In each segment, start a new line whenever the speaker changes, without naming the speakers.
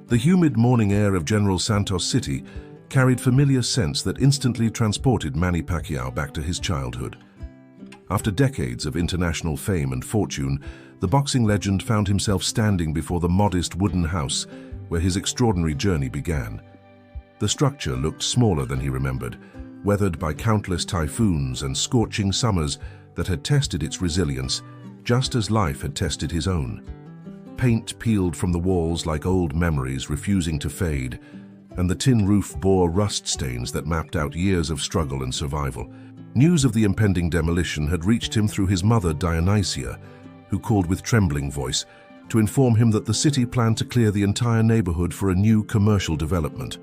The humid morning air of General Santos City carried familiar scents that instantly transported Manny Pacquiao back to his childhood. After decades of international fame and fortune, the boxing legend found himself standing before the modest wooden house where his extraordinary journey began. The structure looked smaller than he remembered, weathered by countless typhoons and scorching summers that had tested its resilience, just as life had tested his own. Paint peeled from the walls like old memories refusing to fade, and the tin roof bore rust stains that mapped out years of struggle and survival. News of the impending demolition had reached him through his mother, Dionysia, who called with trembling voice to inform him that the city planned to clear the entire neighborhood for a new commercial development.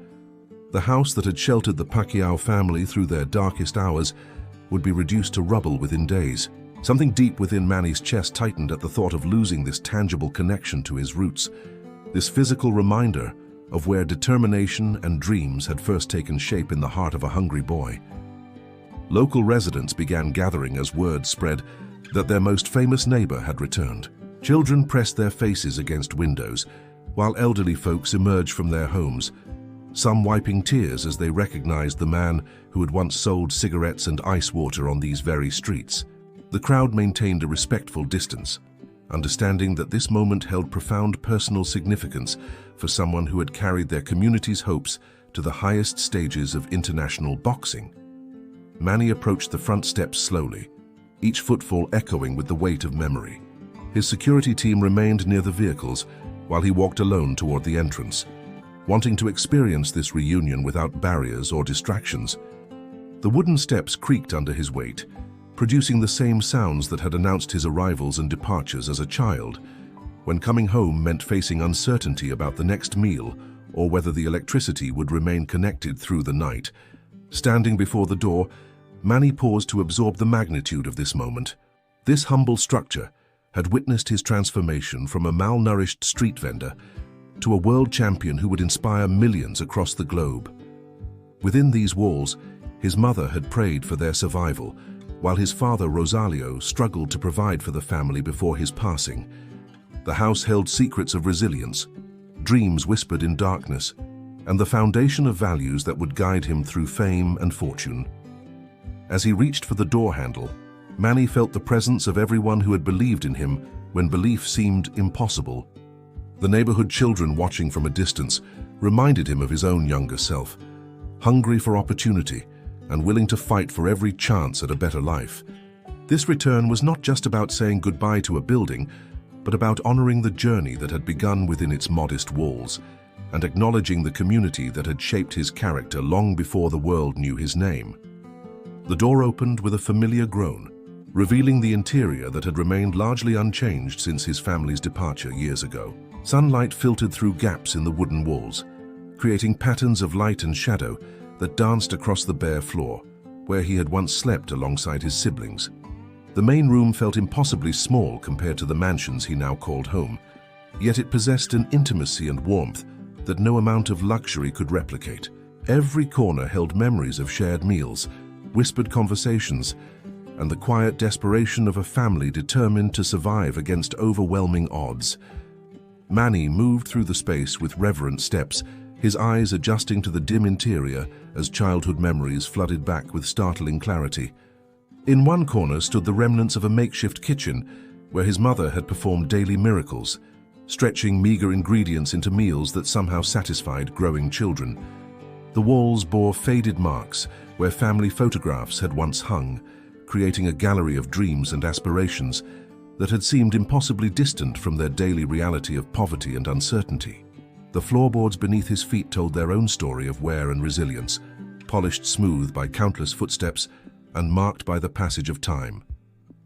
The house that had sheltered the Pacquiao family through their darkest hours would be reduced to rubble within days. Something deep within Manny's chest tightened at the thought of losing this tangible connection to his roots, this physical reminder of where determination and dreams had first taken shape in the heart of a hungry boy. Local residents began gathering as word spread that their most famous neighbor had returned. Children pressed their faces against windows, while elderly folks emerged from their homes, some wiping tears as they recognized the man who had once sold cigarettes and ice water on these very streets. The crowd maintained a respectful distance, understanding that this moment held profound personal significance for someone who had carried their community's hopes to the highest stages of international boxing. Manny approached the front steps slowly, each footfall echoing with the weight of memory. His security team remained near the vehicles while he walked alone toward the entrance, wanting to experience this reunion without barriers or distractions. The wooden steps creaked under his weight, producing the same sounds that had announced his arrivals and departures as a child, when coming home meant facing uncertainty about the next meal or whether the electricity would remain connected through the night. Standing before the door, Manny paused to absorb the magnitude of this moment. This humble structure had witnessed his transformation from a malnourished street vendor to a world champion who would inspire millions across the globe. Within these walls, his mother had prayed for their survival, while his father, Rosalio, struggled to provide for the family before his passing. The house held secrets of resilience, dreams whispered in darkness, and the foundation of values that would guide him through fame and fortune. As he reached for the door handle, Manny felt the presence of everyone who had believed in him when belief seemed impossible. The neighborhood children watching from a distance reminded him of his own younger self, hungry for opportunity and willing to fight for every chance at a better life. This return was not just about saying goodbye to a building, but about honoring the journey that had begun within its modest walls and acknowledging the community that had shaped his character long before the world knew his name. The door opened with a familiar groan, revealing the interior that had remained largely unchanged since his family's departure years ago. Sunlight filtered through gaps in the wooden walls, creating patterns of light and shadow that danced across the bare floor, where he had once slept alongside his siblings. The main room felt impossibly small compared to the mansions he now called home, yet it possessed an intimacy and warmth that no amount of luxury could replicate. Every corner held memories of shared meals, whispered conversations, and the quiet desperation of a family determined to survive against overwhelming odds. Manny moved through the space with reverent steps, his eyes adjusting to the dim interior as childhood memories flooded back with startling clarity. In one corner stood the remnants of a makeshift kitchen where his mother had performed daily miracles, stretching meager ingredients into meals that somehow satisfied growing children. The walls bore faded marks where family photographs had once hung, creating a gallery of dreams and aspirations that had seemed impossibly distant from their daily reality of poverty and uncertainty. The floorboards beneath his feet told their own story of wear and resilience, polished smooth by countless footsteps and marked by the passage of time.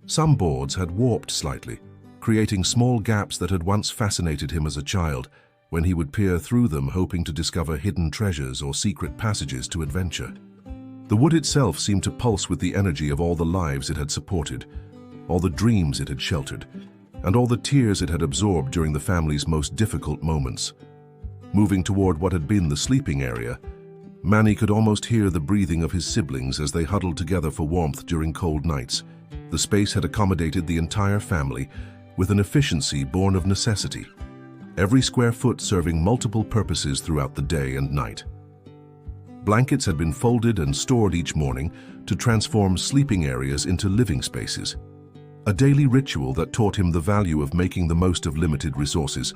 Some boards had warped slightly, creating small gaps that had once fascinated him as a child, when he would peer through them hoping to discover hidden treasures or secret passages to adventure. The wood itself seemed to pulse with the energy of all the lives it had supported, all the dreams it had sheltered, and all the tears it had absorbed during the family's most difficult moments. Moving toward what had been the sleeping area, Manny could almost hear the breathing of his siblings as they huddled together for warmth during cold nights. The space had accommodated the entire family with an efficiency born of necessity. every square foot serving multiple purposes throughout the day and night. Blankets had been folded and stored each morning to transform sleeping areas into living spaces, a daily ritual that taught him the value of making the most of limited resources.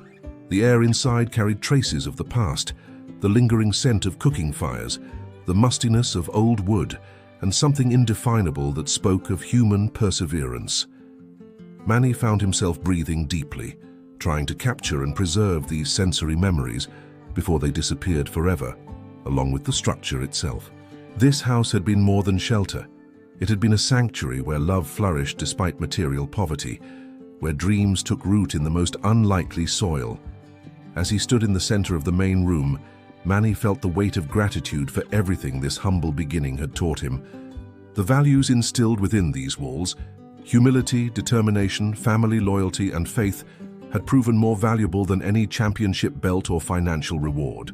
The air inside carried traces of the past, the lingering scent of cooking fires, the mustiness of old wood, and something indefinable that spoke of human perseverance. Manny found himself breathing deeply, trying to capture and preserve these sensory memories before they disappeared forever, along with the structure itself. This house had been more than shelter. It had been a sanctuary where love flourished despite material poverty, where dreams took root in the most unlikely soil. As he stood in the center of the main room, Manny felt the weight of gratitude for everything this humble beginning had taught him. The values instilled within these walls, humility, determination, family loyalty, and faith, had proven more valuable than any championship belt or financial reward.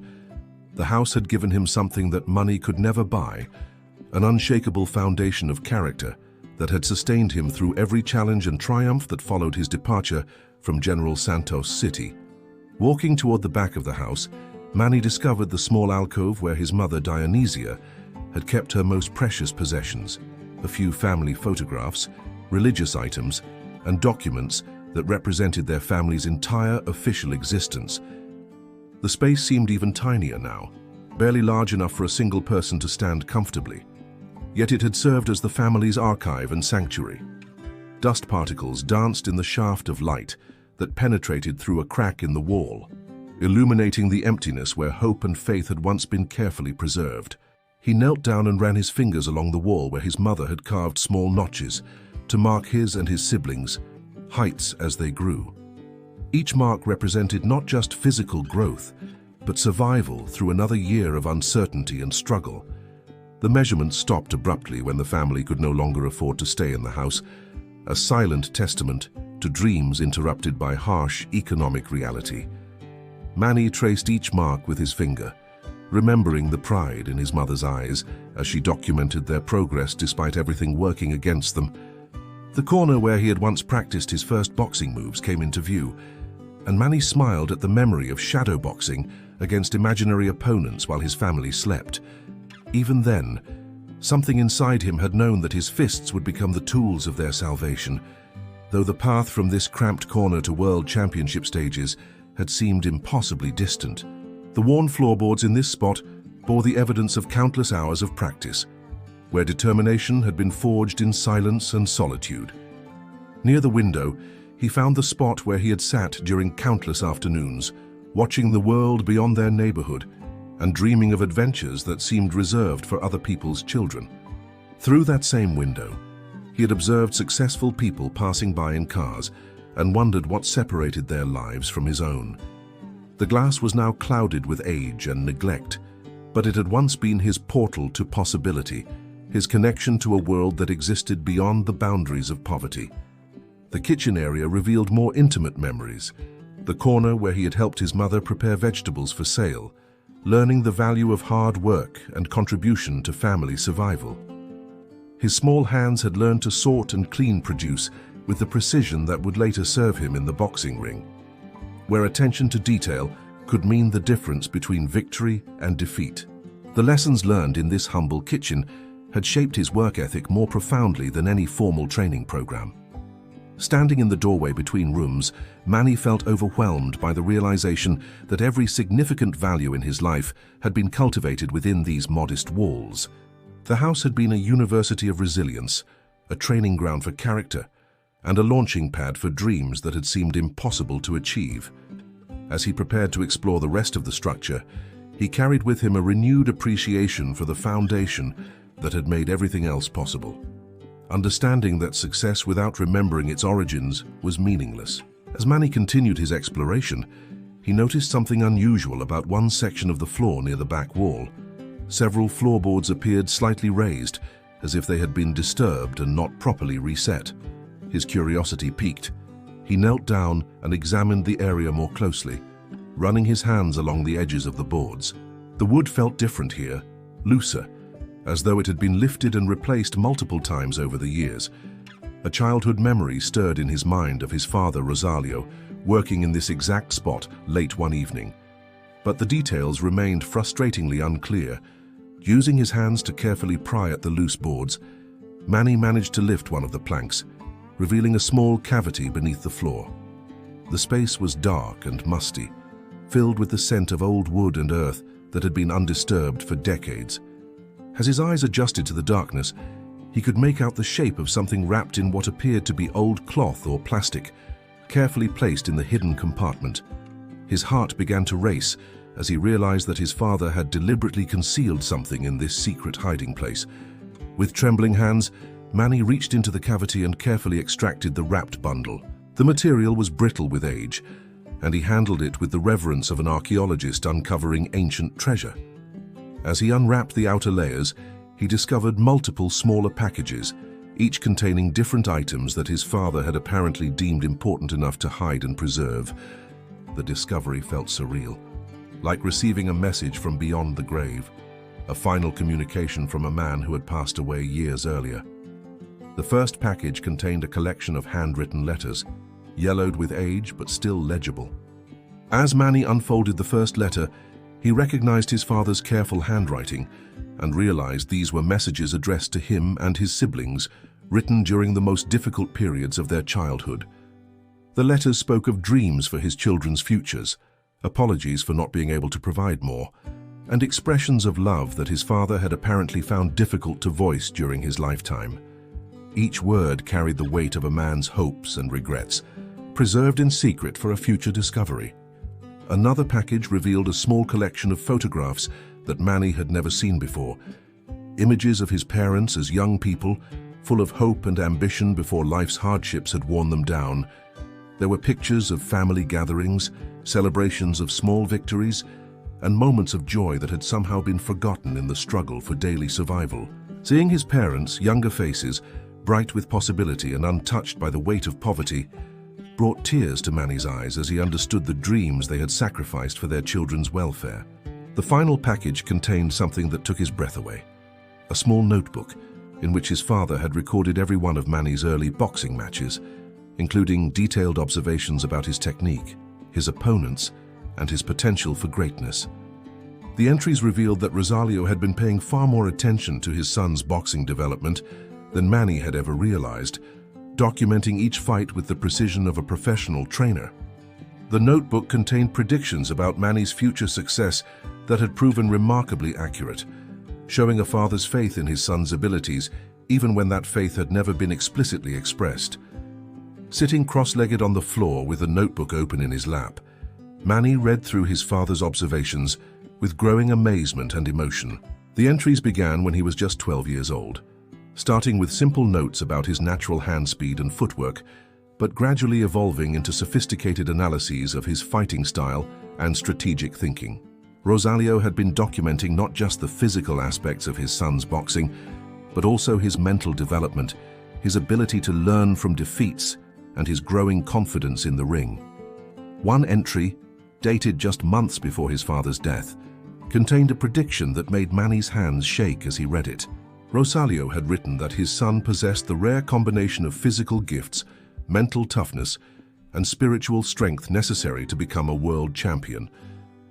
The house had given him something that money could never buy, an unshakable foundation of character that had sustained him through every challenge and triumph that followed his departure from General Santos City. Walking toward the back of the house, Manny discovered the small alcove where his mother, Dionysia, had kept her most precious possessions, a few family photographs, religious items, and documents that represented their family's entire official existence. The space seemed even tinier now, barely large enough for a single person to stand comfortably. Yet it had served as the family's archive and sanctuary. Dust particles danced in the shaft of light that penetrated through a crack in the wall, illuminating the emptiness where hope and faith had once been carefully preserved. He knelt down and ran his fingers along the wall where his mother had carved small notches to mark his and his siblings' heights as they grew. Each mark represented not just physical growth, but survival through another year of uncertainty and struggle. The measurements stopped abruptly when the family could no longer afford to stay in the house, a silent testament to dreams interrupted by harsh economic reality. Manny traced each mark with his finger, remembering the pride in his mother's eyes as she documented their progress despite everything working against them. The corner where he had once practiced his first boxing moves came into view, and Manny smiled at the memory of shadow boxing against imaginary opponents while his family slept. Even then, something inside him had known that his fists would become the tools of their salvation, though the path from this cramped corner to world championship stages had seemed impossibly distant. The worn floorboards in this spot bore the evidence of countless hours of practice, where determination had been forged in silence and solitude. Near the window, he found the spot where he had sat during countless afternoons, watching the world beyond their neighborhood and dreaming of adventures that seemed reserved for other people's children. Through that same window, he had observed successful people passing by in cars and wondered what separated their lives from his own. The glass was now clouded with age and neglect, but it had once been his portal to possibility, his connection to a world that existed beyond the boundaries of poverty. The kitchen area revealed more intimate memories, the corner where he had helped his mother prepare vegetables for sale, learning the value of hard work and contribution to family survival. His small hands had learned to sort and clean produce with the precision that would later serve him in the boxing ring, where attention to detail could mean the difference between victory and defeat. The lessons learned in this humble kitchen had shaped his work ethic more profoundly than any formal training program. Standing in the doorway between rooms, Manny felt overwhelmed by the realization that every significant value in his life had been cultivated within these modest walls. The house had been a university of resilience, a training ground for character, and a launching pad for dreams that had seemed impossible to achieve. As he prepared to explore the rest of the structure, he carried with him a renewed appreciation for the foundation that had made everything else possible, understanding that success without remembering its origins was meaningless. As Manny continued his exploration, he noticed something unusual about one section of the floor near the back wall. Several floorboards appeared slightly raised, as if they had been disturbed and not properly reset. His curiosity piqued. He knelt down and examined the area more closely, running his hands along the edges of the boards. The wood felt different here, looser, as though it had been lifted and replaced multiple times over the years. A childhood memory stirred in his mind of his father, Rosalio, working in this exact spot late one evening. But the details remained frustratingly unclear. Using his hands to carefully pry at the loose boards, Manny managed to lift one of the planks, revealing a small cavity beneath the floor. The space was dark and musty, filled with the scent of old wood and earth that had been undisturbed for decades. As his eyes adjusted to the darkness, he could make out the shape of something wrapped in what appeared to be old cloth or plastic, carefully placed in the hidden compartment. His heart began to race as he realized that his father had deliberately concealed something in this secret hiding place. With trembling hands, Manny reached into the cavity and carefully extracted the wrapped bundle. The material was brittle with age, and he handled it with the reverence of an archaeologist uncovering ancient treasure. As he unwrapped the outer layers, he discovered multiple smaller packages, each containing different items that his father had apparently deemed important enough to hide and preserve. The discovery felt surreal, like receiving a message from beyond the grave, a final communication from a man who had passed away years earlier. The first package contained a collection of handwritten letters, yellowed with age but still legible. As Manny unfolded the first letter, he recognized his father's careful handwriting and realized these were messages addressed to him and his siblings, written during the most difficult periods of their childhood. The letters spoke of dreams for his children's futures, apologies for not being able to provide more, and expressions of love that his father had apparently found difficult to voice during his lifetime. Each word carried the weight of a man's hopes and regrets, preserved in secret for a future discovery. Another package revealed a small collection of photographs that Manny had never seen before. Images of his parents as young people, full of hope and ambition before life's hardships had worn them down. There were pictures of family gatherings, celebrations of small victories, and moments of joy that had somehow been forgotten in the struggle for daily survival. Seeing his parents' younger faces, bright with possibility and untouched by the weight of poverty, brought tears to Manny's eyes as he understood the dreams they had sacrificed for their children's welfare. The final package contained something that took his breath away. A small notebook in which his father had recorded every one of Manny's early boxing matches, including detailed observations about his technique, his opponents, and his potential for greatness. The entries revealed that Rosalio had been paying far more attention to his son's boxing development than Manny had ever realized, documenting each fight with the precision of a professional trainer. The notebook contained predictions about Manny's future success that had proven remarkably accurate, showing a father's faith in his son's abilities, even when that faith had never been explicitly expressed. Sitting cross-legged on the floor with the notebook open in his lap, Manny read through his father's observations with growing amazement and emotion. The entries began when he was just 12 years old, starting with simple notes about his natural hand speed and footwork, but gradually evolving into sophisticated analyses of his fighting style and strategic thinking. Rosalio had been documenting not just the physical aspects of his son's boxing, but also his mental development, his ability to learn from defeats, and his growing confidence in the ring. One entry, dated just months before his father's death, contained a prediction that made Manny's hands shake as he read it. Rosalio had written that his son possessed the rare combination of physical gifts, mental toughness, and spiritual strength necessary to become a world champion,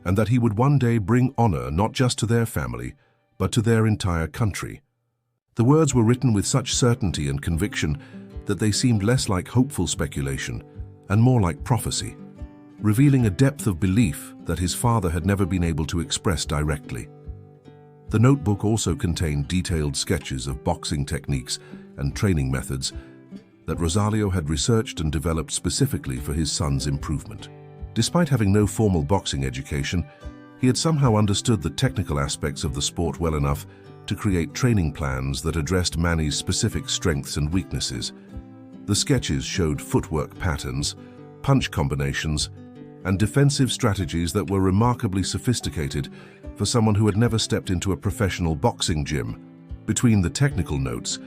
and that he would one day bring honor not just to their family, but to their entire country. The words were written with such certainty and conviction that they seemed less like hopeful speculation and more like prophecy, revealing a depth of belief that his father had never been able to express directly. The notebook also contained detailed sketches of boxing techniques and training methods that Rosalio had researched and developed specifically for his son's improvement. Despite having no formal boxing education, he had somehow understood the technical aspects of the sport well enough to create training plans that addressed Manny's specific strengths and weaknesses. The sketches showed footwork patterns, punch combinations, and defensive strategies that were remarkably sophisticated for someone who had never stepped into a professional boxing gym. Between the technical notes,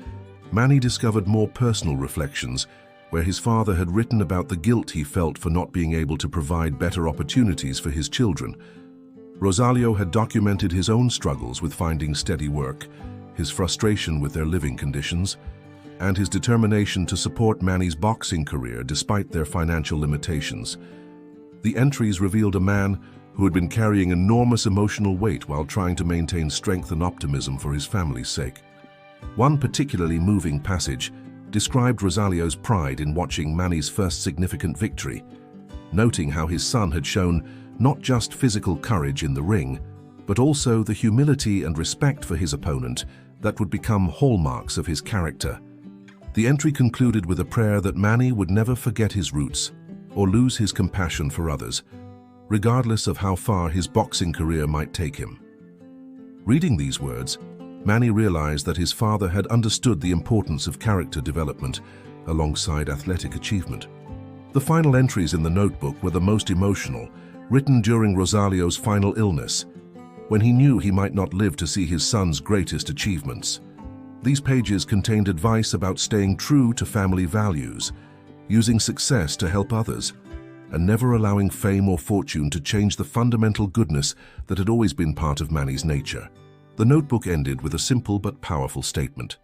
Manny discovered more personal reflections, where his father had written about the guilt he felt for not being able to provide better opportunities for his children. Rosalio had documented his own struggles with finding steady work, his frustration with their living conditions, and his determination to support Manny's boxing career despite their financial limitations. The entries revealed a man who had been carrying enormous emotional weight while trying to maintain strength and optimism for his family's sake. One particularly moving passage described Rosalio's pride in watching Manny's first significant victory, noting how his son had shown not just physical courage in the ring, but also the humility and respect for his opponent that would become hallmarks of his character. The entry concluded with a prayer that Manny would never forget his roots or lose his compassion for others, regardless of how far his boxing career might take him. Reading these words, Manny realized that his father had understood the importance of character development alongside athletic achievement. The final entries in the notebook were the most emotional, written during Rosalio's final illness, when he knew he might not live to see his son's greatest achievements. These pages contained advice about staying true to family values, using success to help others, and never allowing fame or fortune to change the fundamental goodness that had always been part of Manny's nature. The notebook ended with a simple but powerful statement,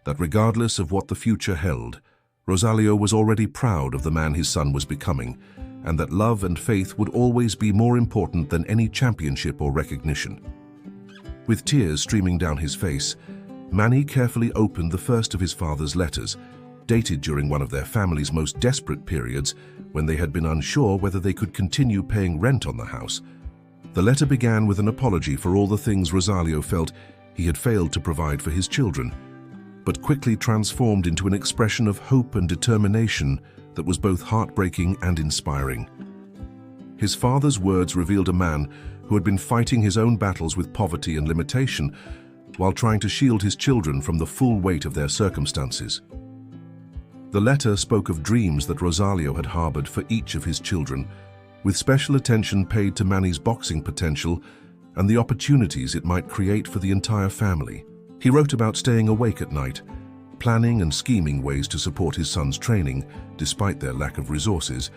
that regardless of what the future held, Rosalio was already proud of the man his son was becoming, and that love and faith would always be more important than any championship or recognition. With tears streaming down his face, Manny carefully opened the first of his father's letters, dated during one of their family's most desperate periods when they had been unsure whether they could continue paying rent on the house. The letter began with an apology for all the things Rosalio felt he had failed to provide for his children, but quickly transformed into an expression of hope and determination that was both heartbreaking and inspiring. His father's words revealed a man who had been fighting his own battles with poverty and limitation while trying to shield his children from the full weight of their circumstances. The letter spoke of dreams that Rosalio had harbored for each of his children, with special attention paid to Manny's boxing potential and the opportunities it might create for the entire family. He wrote about staying awake at night, planning and scheming ways to support his son's training despite their lack of resources,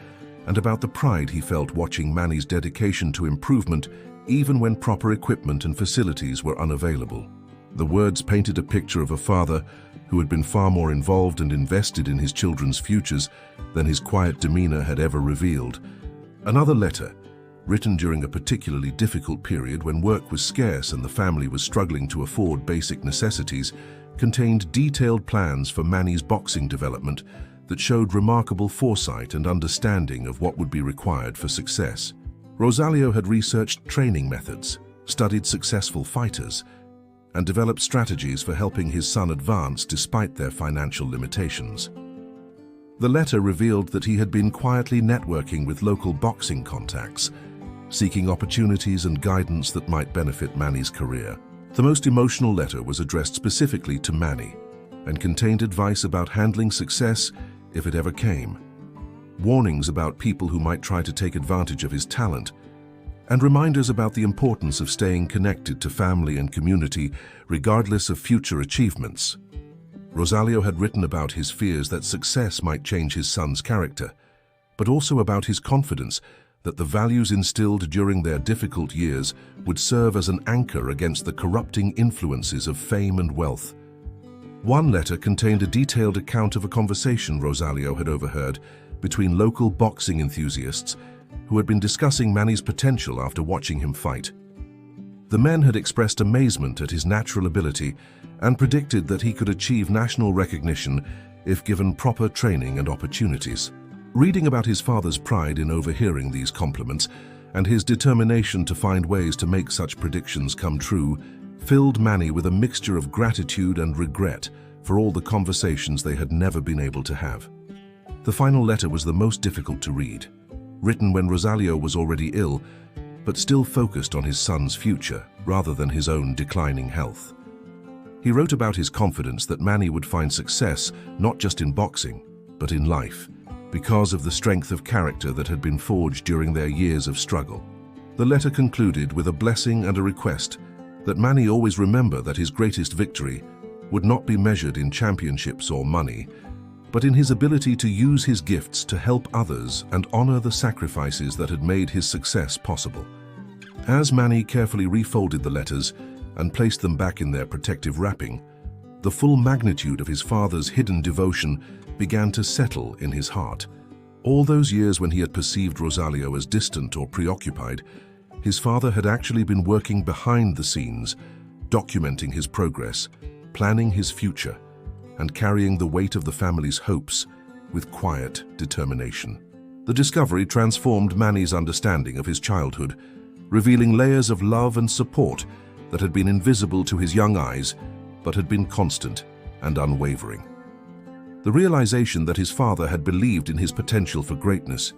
and about the pride he felt watching Manny's dedication to improvement even when proper equipment and facilities were unavailable. The words painted a picture of a father who had been far more involved and invested in his children's futures than his quiet demeanor had ever revealed. Another letter, written during a particularly difficult period when work was scarce and the family was struggling to afford basic necessities, contained detailed plans for Manny's boxing development that showed remarkable foresight and understanding of what would be required for success. Rosalio had researched training methods, studied successful fighters, and developed strategies for helping his son advance despite their financial limitations. The letter revealed that he had been quietly networking with local boxing contacts, seeking opportunities and guidance that might benefit Manny's career. The most emotional letter was addressed specifically to Manny and contained advice about handling success if it ever came, warnings about people who might try to take advantage of his talent, and reminders about the importance of staying connected to family and community regardless of future achievements. Rosalio had written about his fears that success might change his son's character, but also about his confidence that the values instilled during their difficult years would serve as an anchor against the corrupting influences of fame and wealth. One letter contained a detailed account of a conversation Rosalio had overheard between local boxing enthusiasts who had been discussing Manny's potential after watching him fight. The men had expressed amazement at his natural ability and predicted that he could achieve national recognition if given proper training and opportunities. Reading about his father's pride in overhearing these compliments and his determination to find ways to make such predictions come true filled Manny with a mixture of gratitude and regret for all the conversations they had never been able to have. The final letter was the most difficult to read, written when Rosalio was already ill, but still focused on his son's future rather than his own declining health. He wrote about his confidence that Manny would find success not just in boxing, but in life, because of the strength of character that had been forged during their years of struggle. The letter concluded with a blessing and a request that Manny always remember that his greatest victory would not be measured in championships or money, but in his ability to use his gifts to help others and honor the sacrifices that had made his success possible. As Manny carefully refolded the letters and placed them back in their protective wrapping, The full magnitude of his father's hidden devotion began to settle in his heart. All those years when he had perceived Rosario as distant or preoccupied, his father had actually been working behind the scenes, documenting his progress, planning his future, and carrying the weight of the family's hopes with quiet determination. The discovery transformed Manny's understanding of his childhood, revealing layers of love and support that had been invisible to his young eyes but had been constant and unwavering. The realization that his father had believed in his potential for greatness,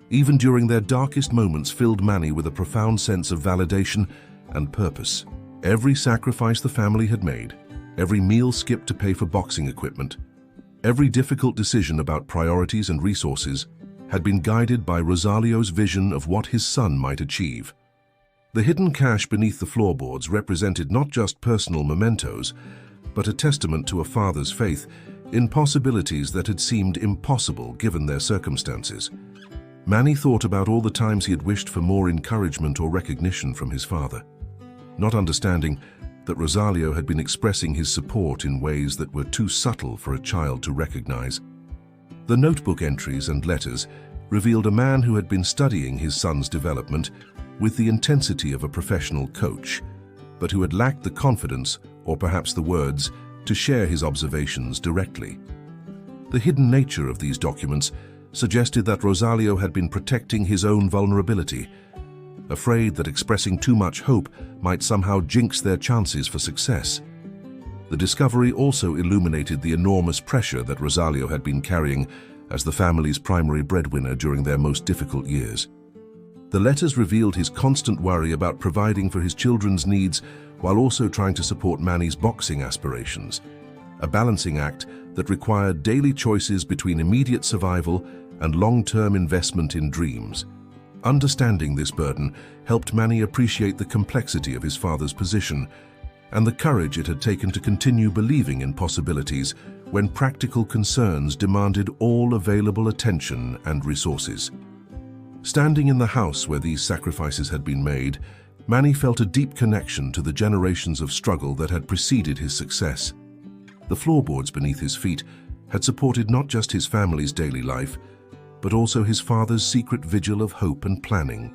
even during their darkest moments, filled Manny with a profound sense of validation and purpose. Every sacrifice the family had made, every meal skipped to pay for boxing equipment, every difficult decision about priorities and resources had been guided by Rosalio's vision of what his son might achieve. The hidden cash beneath the floorboards represented not just personal mementos, but a testament to a father's faith in possibilities that had seemed impossible given their circumstances. Manny thought about all the times he had wished for more encouragement or recognition from his father, not understanding that Rosalio had been expressing his support in ways that were too subtle for a child to recognize. The notebook entries and letters revealed a man who had been studying his son's development with the intensity of a professional coach, but who had lacked the confidence, or perhaps the words, to share his observations directly. The hidden nature of these documents suggested that Rosalio had been protecting his own vulnerability, afraid that expressing too much hope might somehow jinx their chances for success. The discovery also illuminated the enormous pressure that Rosalio had been carrying as the family's primary breadwinner during their most difficult years. The letters revealed his constant worry about providing for his children's needs while also trying to support Manny's boxing aspirations, a balancing act that required daily choices between immediate survival and long-term investment in dreams. Understanding this burden helped Manny appreciate the complexity of his father's position and the courage it had taken to continue believing in possibilities when practical concerns demanded all available attention and resources. Standing in the house where these sacrifices had been made, Manny felt a deep connection to the generations of struggle that had preceded his success. The floorboards beneath his feet had supported not just his family's daily life, but also his father's secret vigil of hope and planning.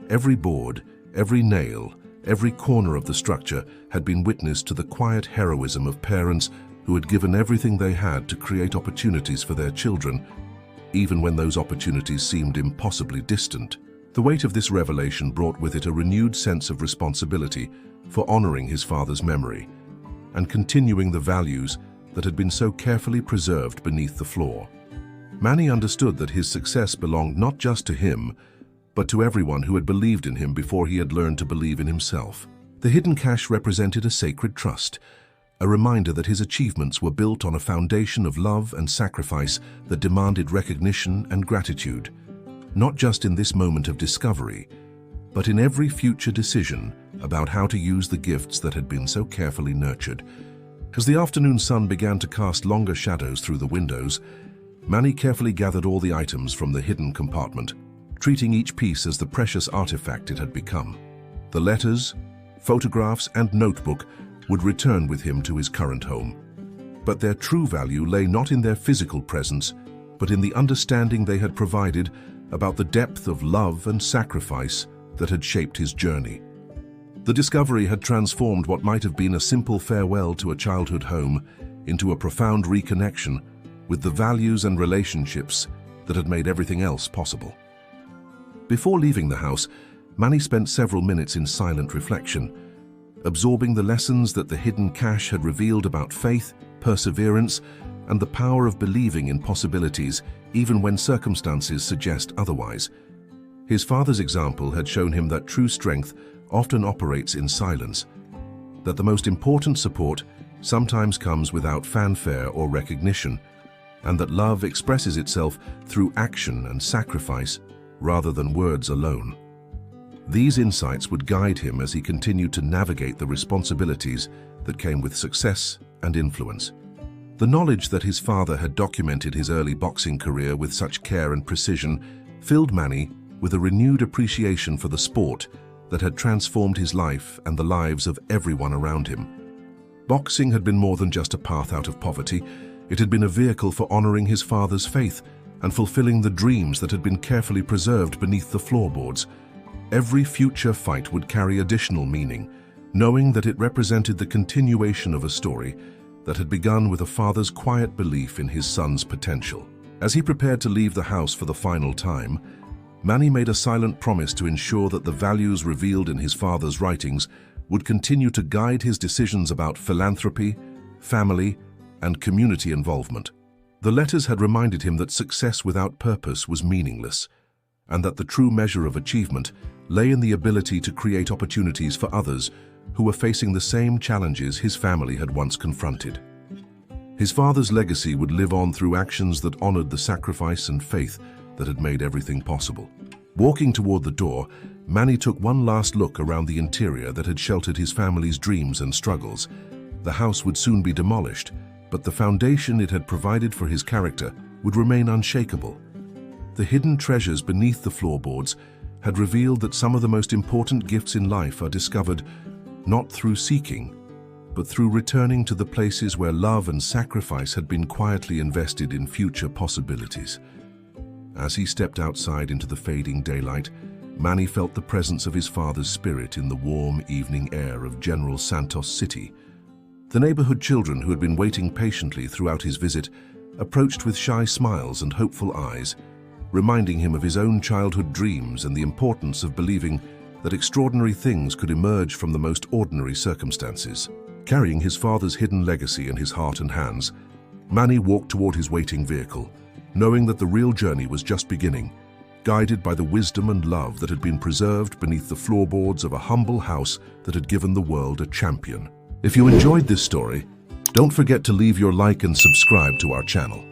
Every board, every nail, every corner of the structure had been witness to the quiet heroism of parents who had given everything they had to create opportunities for their children, even when those opportunities seemed impossibly distant. The weight of this revelation brought with it a renewed sense of responsibility for honoring his father's memory and continuing the values that had been so carefully preserved beneath the floor. Manny understood that his success belonged not just to him, but to everyone who had believed in him before he had learned to believe in himself. The hidden cash represented a sacred trust, a reminder that his achievements were built on a foundation of love and sacrifice that demanded recognition and gratitude, not just in this moment of discovery, but in every future decision about how to use the gifts that had been so carefully nurtured. As the afternoon sun began to cast longer shadows through the windows, Manny carefully gathered all the items from the hidden compartment, treating each piece as the precious artifact it had become. The letters, photographs, and notebook would return with him to his current home. But their true value lay not in their physical presence, but in the understanding they had provided about the depth of love and sacrifice that had shaped his journey. The discovery had transformed what might have been a simple farewell to a childhood home into a profound reconnection with the values and relationships that had made everything else possible. Before leaving the house, Manny spent several minutes in silent reflection, absorbing the lessons that the hidden cache had revealed about faith, perseverance, and the power of believing in possibilities even when circumstances suggest otherwise. His father's example had shown him that true strength often operates in silence, that the most important support sometimes comes without fanfare or recognition, and that love expresses itself through action and sacrifice rather than words alone. These insights would guide him as he continued to navigate the responsibilities that came with success and influence. The knowledge that his father had documented his early boxing career with such care and precision filled Manny with a renewed appreciation for the sport that had transformed his life and the lives of everyone around him. Boxing had been more than just a path out of poverty. It had been a vehicle for honoring his father's faith and fulfilling the dreams that had been carefully preserved beneath the floorboards. Every future fight would carry additional meaning, knowing that it represented the continuation of a story that had begun with a father's quiet belief in his son's potential. As he prepared to leave the house for the final time, Manny made a silent promise to ensure that the values revealed in his father's writings would continue to guide his decisions about philanthropy, family, and community involvement. The letters had reminded him that success without purpose was meaningless, and that the true measure of achievement lay in the ability to create opportunities for others who were facing the same challenges his family had once confronted. His father's legacy would live on through actions that honored the sacrifice and faith that had made everything possible. Walking toward the door, Manny took one last look around the interior that had sheltered his family's dreams and struggles. The house would soon be demolished, but the foundation it had provided for his character would remain unshakable. The hidden treasures beneath the floorboards had revealed that some of the most important gifts in life are discovered not through seeking, but through returning to the places where love and sacrifice had been quietly invested in future possibilities. As he stepped outside into the fading daylight, Manny felt the presence of his father's spirit in the warm evening air of General Santos City. The neighborhood children who had been waiting patiently throughout his visit approached with shy smiles and hopeful eyes, reminding him of his own childhood dreams and the importance of believing that extraordinary things could emerge from the most ordinary circumstances. Carrying his father's hidden legacy in his heart and hands, Manny walked toward his waiting vehicle, knowing that the real journey was just beginning, guided by the wisdom and love that had been preserved beneath the floorboards of a humble house that had given the world a champion. If you enjoyed this story, don't forget to leave your like and subscribe to our channel.